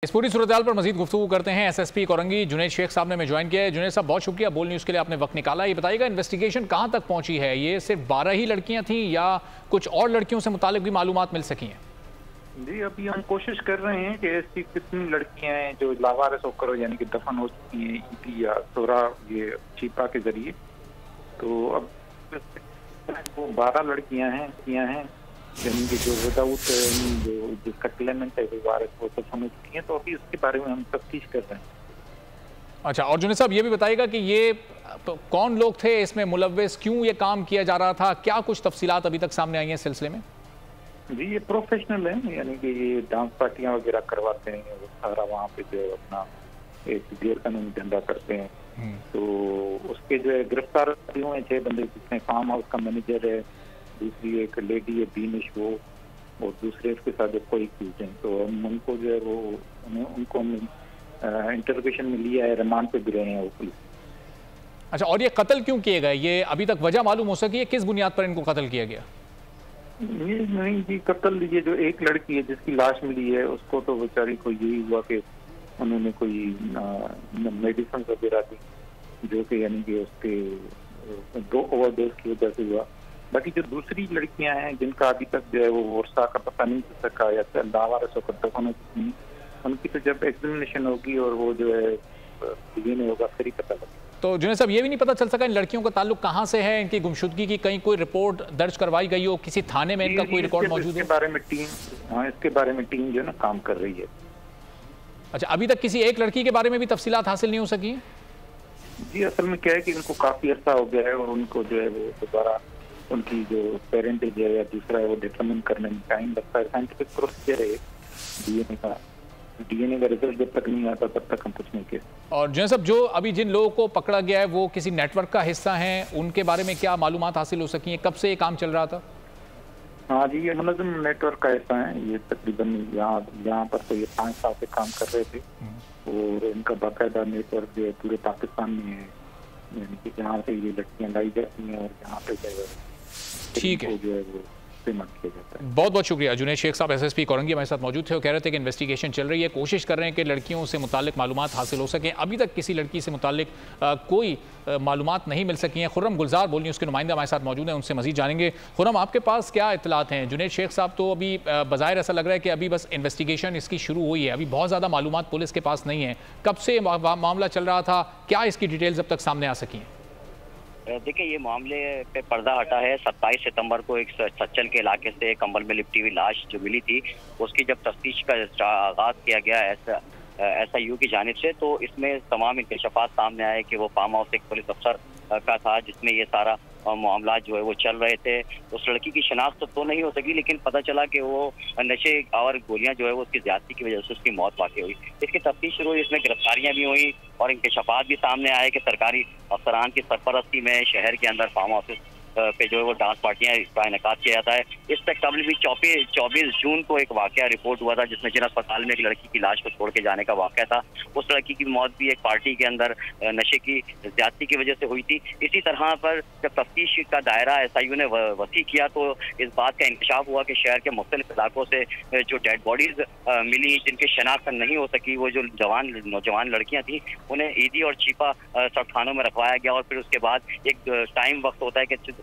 इस पूरी सूरत पर मजीद गुफ्तगू करते हैं। एसएसपी कोरंगी जुनैद शेख साहब ने हमें ज्वाइन किया है। जुनैद साहब, बहुत शुक्रिया बोल न्यूज़ के लिए, आपने वक्त निकाला। ये बताइएगा, इन्वेस्टिगेशन कहाँ तक पहुंची है? ये सिर्फ 12 ही लड़कियां थीं या कुछ और लड़कियों से मुतालिक भी मालूमात मिल सकी हैं? जी, अभी हम कोशिश कर रहे हैं कि ऐसी कितनी लड़कियां हैं जो लावारिस होकर यानी कि दफन हो चुकी हैं ईदी या सोरा ये चीपा के जरिए। तो अब वो 12 लड़कियां हैं यानी कि जो विदाउट जो जिसका क्लेमेंट है वारिस वो दफन हो चुकी हैं। तो अभी उसके बारे में हम तफ्तीश कर रहे हैं। अच्छा, और जुनैद साहब ये भी बताइएगा कि ये कौन लोग थे इसमें मुलव्विस, क्यों ये काम किया जा रहा था, क्या कुछ तफसीलात अभी तक सामने आई हैं इस सिलसिले में? जी, ये प्रोफेशनल है, यानी कि ये डांस पार्टियां वगैरह करवाते हैं, वो सारा वहाँ पे जो अपना एक गैर कानूनी धंधा करते हैं। तो उसके जो है गिरफ्तार हुए 6 बंदे, जिसमें फार्म हाउस का मैनेजर है, दूसरी एक लेडी है बीनिश वो, और दूसरे उसके साथ जो कोई एक्यूज हैं। तो हम उनको जो है वो उनको इंटरोगेशन में लिया है, रिमांड पे भी रहे हैं वो पुलिस। अच्छा, और ये कत्ल क्यों किए गए, ये अभी तक वजह मालूम हो सकी है? किस बुनियाद पर इनको कत्ल किया गया? ये नहीं जी, कत्ल ये जो एक लड़की है जिसकी लाश मिली है उसको तो बेचारी को यही हुआ कि उन्होंने कोई मेडिसिन वगैरह दी, जो कि यानी कि उसके 2 ओवरडोज की वजह से हुआ। बाकी जो दूसरी लड़कियां हैं जिनका अभी तक जो है वो वर्षा का पता नहीं चल सका या लावारिस होकर दफन, उनकी तो जब एग्जामिनेशन होगी और वो जो है डीएनए होगा फिर ही पता लगेगा। तो जुनैद साहब, ये भी नहीं पता चल सका इन लड़कियों का ताल्लुक कहाँ से है, इनकी गुमशुदगी की कहीं कोई रिपोर्ट दर्ज करवाई गई हो, किसी थाने में इनका कोई रिकॉर्ड मौजूद है? इसके बारे में टीम जो है ना काम कर रही है। अच्छा, अभी तक किसी एक लड़की के बारे में भी तफसीलात हासिल नहीं हो सकी? जी, असल में क्या है कि इनको काफी अर्सा हो गया है और उनको जो है वो दोबारा उनकी जो पेरेंटेज है या दूसरा है वो डिटरमिन करने में टाइम लगता है। साइंटिफिक प्रोसीजर है डीएनए का रिजल्ट जब तक नहीं आता तब तक हम कुछ नहीं कह। और जुनैद साहब, जो अभी जिन लोगों को पकड़ा गया है वो किसी नेटवर्क का हिस्सा हैं, उनके बारे में क्या मालूमात हासिल हो सकी हैं? कब से ये काम चल रहा था? हाँ जी, ये मुनज़्ज़म नेटवर्क का हिस्सा है। ये तकरीबन यहाँ पर तो ये 5 साल से काम कर रहे थे और इनका बाकायदा नेटवर्क जो है पूरे पाकिस्तान में है, यानी कि जहाँ से ये लड़कियाँ लाई जाती हैं और जहाँ पे जो है ठीक है जो है वो इस्तेमाल किया जाता है। बहुत बहुत शुक्रिया। जुनैद शेख साहब एसएसपी कोरंगी हमारे साथ मौजूद थे और कह रहे थे कि इन्वेस्टिगेशन चल रही है, कोशिश कर रहे हैं कि लड़कियों से मुतालिक मालूमात हासिल हो सकें। अभी तक किसी लड़की से मुतालिक कोई मालूमात नहीं मिल सकी हैं। खुर्रम गुलजार बोल न्यूज़ के नुमाइंदा हमारे साथ मौजूद हैं, उनसे मजीद जानेंगे। खुर्रम, आपके पास क्या इतलात हैं? जुनैद शेख साहब तो अभी बज़ाहिर ऐसा लग रहा है कि अभी बस इन्वेस्टिगेशन इसकी शुरू हुई है, अभी बहुत ज़्यादा मालूमात पुलिस के पास नहीं है। कब से मामला चल रहा था, क्या इसकी डिटेल्स अब तक सामने आ सकी हैं? देखिए, ये मामले पे पर्दा हटा है। 27 सितंबर को एक सच्चल के इलाके से कंबल में लिपटी हुई लाश जो मिली थी, उसकी जब तफ्तीश का आगाज किया गया एसआईयू की जानिब से, तो इसमें तमाम इंकशाफात सामने आए कि वो फार्म हाउस एक पुलिस अफसर का था जिसमें ये सारा मामला जो है वो चल रहे थे। उस लड़की की शनाख्त तो नहीं हो सकी, लेकिन पता चला कि वो नशे और गोलियां जो है वो उसकी ज्यादती की वजह से उसकी मौत वाक़ई हुई। इसकी तफ्तीश शुरू हुई, इसमें गिरफ्तारियां भी हुई और इंकशाफात भी सामने आए कि सरकारी अफसरान की सरपरस्ती में शहर के अंदर फार्म हाउस पे जो है वो डांस पार्टियां का इनेकाद किया जाता है। इस तक कबल भी 24 जून को एक वाकया रिपोर्ट हुआ था जिसमें जिला अस्पताल में एक लड़की की लाश को छोड़ के जाने का वाकया था। उस लड़की की मौत भी एक पार्टी के अंदर नशे की ज्यादती की वजह से हुई थी। इसी तरह पर जब तफ्तीश का दायरा एसआईयू ने वसी किया तो इस बात का इंकशाफ हुआ कि शहर के मुख्तलिफ इलाकों से जो डेड बॉडीज मिली जिनकी शनाख्त नहीं हो सकी, वो जो नौजवान लड़कियां थी, उन्हें ईदी और चीपा सड़खानों में रखवाया गया और फिर उसके बाद एक टाइम वक्त होता है कि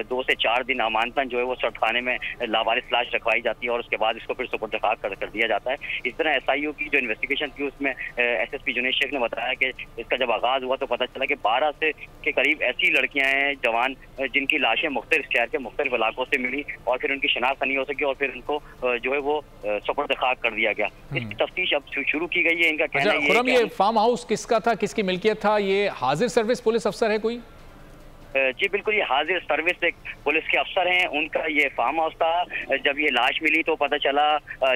2 से 4 दिन अमानतन जो है वो सड़खाने में लावारिस लाश रखवाई जाती है और उसके बाद इसको फिर सुपुर्द खाक कर दिया जाता है। इस तरह एसआईयू की जो इन्वेस्टिगेशन थी उसमें एसएसपी जुनैद शेख ने बताया कि इसका जब आगाज हुआ तो पता चला कि 12 से के करीब ऐसी लड़कियां हैं जवान जिनकी लाशें मुख्तलिफ शहर के मुख्तलिफ इलाकों से मिली और फिर उनकी शनाख्त नहीं हो सकी और फिर उनको जो है वो सुपुर्द खाक कर दिया गया। इसकी तफ्तीश अब शुरू की गई है। इनका कहना है ये फार्म हाउस किसका था, किसकी मिल्कियत था? ये हाजिर सर्विस पुलिस अफसर है कोई? जी बिल्कुल, ये हाजिर सर्विस एक पुलिस के अफसर हैं, उनका ये फार्म हाउस था। जब ये लाश मिली तो पता चला,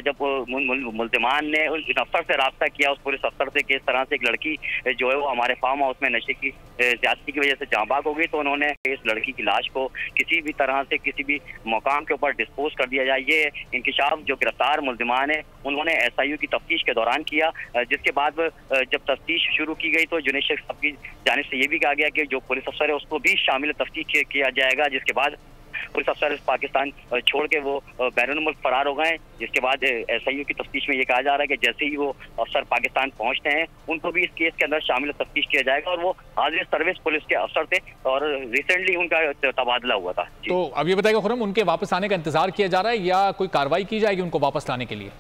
जब मुल्जिमान ने उस अफसर से रब्ता किया, उस पुलिस अफसर से कि इस तरह से एक लड़की जो है वो हमारे फार्म हाउस में नशे की ज्यादती की वजह से जांबाक हो गई, तो उन्होंने इस लड़की की लाश को किसी भी तरह से किसी भी मकाम के ऊपर डिस्पोज कर दिया जाए। ये इंकशाफ जो गिरफ्तार मुल्जिमान है उन्होंने एसआईयू की तफ्तीश के दौरान किया, जिसके बाद जब तफ्तीश शुरू की गई तो जुनैद शेख साहब की जानिब से ये भी कहा गया कि जो पुलिस अफसर है उसको भी शामिल तफ्तीश किया जाएगा, जिसके बाद पुलिस अफसर पाकिस्तान छोड़ के वो बैरून मुल्क फरार हो गए। जिसके बाद SIU की तफ्तीश में ये कहा जा रहा है कि जैसे ही वो अफसर पाकिस्तान पहुंचते हैं उनको भी इस केस के अंदर शामिल तफ्तीश किया जाएगा। और वो हाजिर सर्विस पुलिस के अफसर थे और रिसेंटली उनका तबादला हुआ था। तो अब ये बताइएगा खुर्रम, उनके वापस आने का इंतजार किया जा रहा है या कोई कार्रवाई की जाएगी उनको वापस लाने के लिए?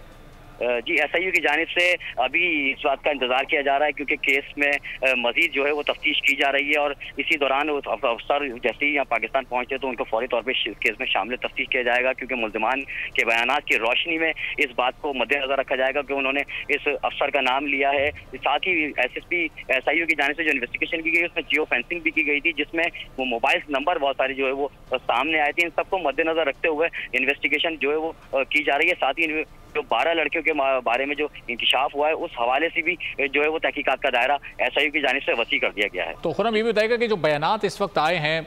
जी, SIU की जानिब से अभी इस बात का इंतजार किया जा रहा है क्योंकि केस में मजीद जो है वो तफ्तीश की जा रही है और इसी दौरान अफसर जैसे ही यहाँ पाकिस्तान पहुंचे तो उनको फौरी तौर पर केस में शामिल तफ्तीश किया जाएगा क्योंकि मुल्ज़िमान के बयानात की रोशनी में इस बात को मद्देनजर रखा जाएगा कि उन्होंने इस अफसर का नाम लिया है। साथ ही SSP SIU की जानिब से जो इन्वेस्टिगेशन की गई उसमें जियो फेंसिंग भी की गई थी जिसमें वो मोबाइल नंबर बहुत सारे जो है वो सामने आए थे। इन सबको मद्देनजर रखते हुए इन्वेस्टिगेशन जो है वो की जा रही है। साथ ही जो 12 लड़कियों के बारे में जो इंकशाफ हुआ है उस हवाले से भी जो है वो तहकीकात का दायरा SIU की जानिब से वसी कर दिया गया है। तो खुर्रम ये भी बताएगा कि जो बयानात इस वक्त आए हैं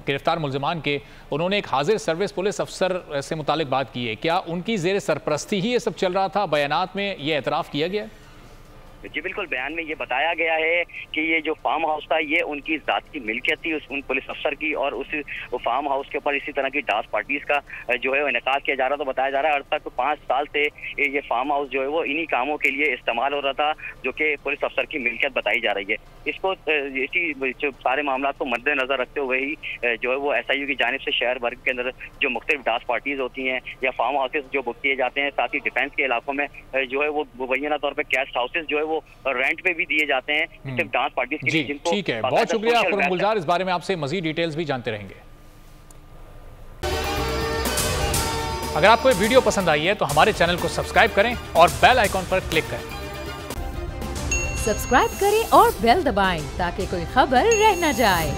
गिरफ्तार मुल्ज़िमान के, उन्होंने एक हाजिर सर्विस पुलिस अफसर से मुतालिक बात की है, क्या उनकी जेर सरपरस्ती ही ये सब चल रहा था? बयानात में ये एतराफ़ किया गया? जी बिल्कुल, बयान में ये बताया गया है कि ये जो फार्म हाउस था ये उनकी ज़ात की मिल्कियत थी उन पुलिस अफसर की और उस फार्म हाउस के ऊपर इसी तरह की डांस पार्टीज का जो है इनेकाद किया जा रहा। तो बताया जा रहा है अर्ज तक 5 साल से ये फार्म हाउस जो है वो इन्हीं कामों के लिए इस्तेमाल हो रहा था जो कि पुलिस अफसर की मिल्कियत बताई जा रही है। इसको इसी जो सारे मामला को मद्देनजर रखते हुए ही जो है वो SIU की जानिब से शहर भर के अंदर जो मुख्तलिफ डांस पार्टीज होती हैं या फार्म हाउसेज जो बुक किए जाते हैं, साथ ही डिफेंस के इलाकों में जो है वो मुबैना तौर पर गेस्ट हाउसेज जो है वो रेंट पे भी दिए जाते हैं सिर्फ डांस पार्टीज के लिए। जिनको ठीक है, बहुत शुक्रिया खुर्रम गुलजार, इस बारे में आपसे मजीद डिटेल्स भी जानते रहेंगे। अगर आपको ये वीडियो पसंद आई है तो हमारे चैनल को सब्सक्राइब करें और बेल आइकॉन पर क्लिक करें। सब्सक्राइब करें और बेल दबाएं ताकि कोई खबर रह न जाए।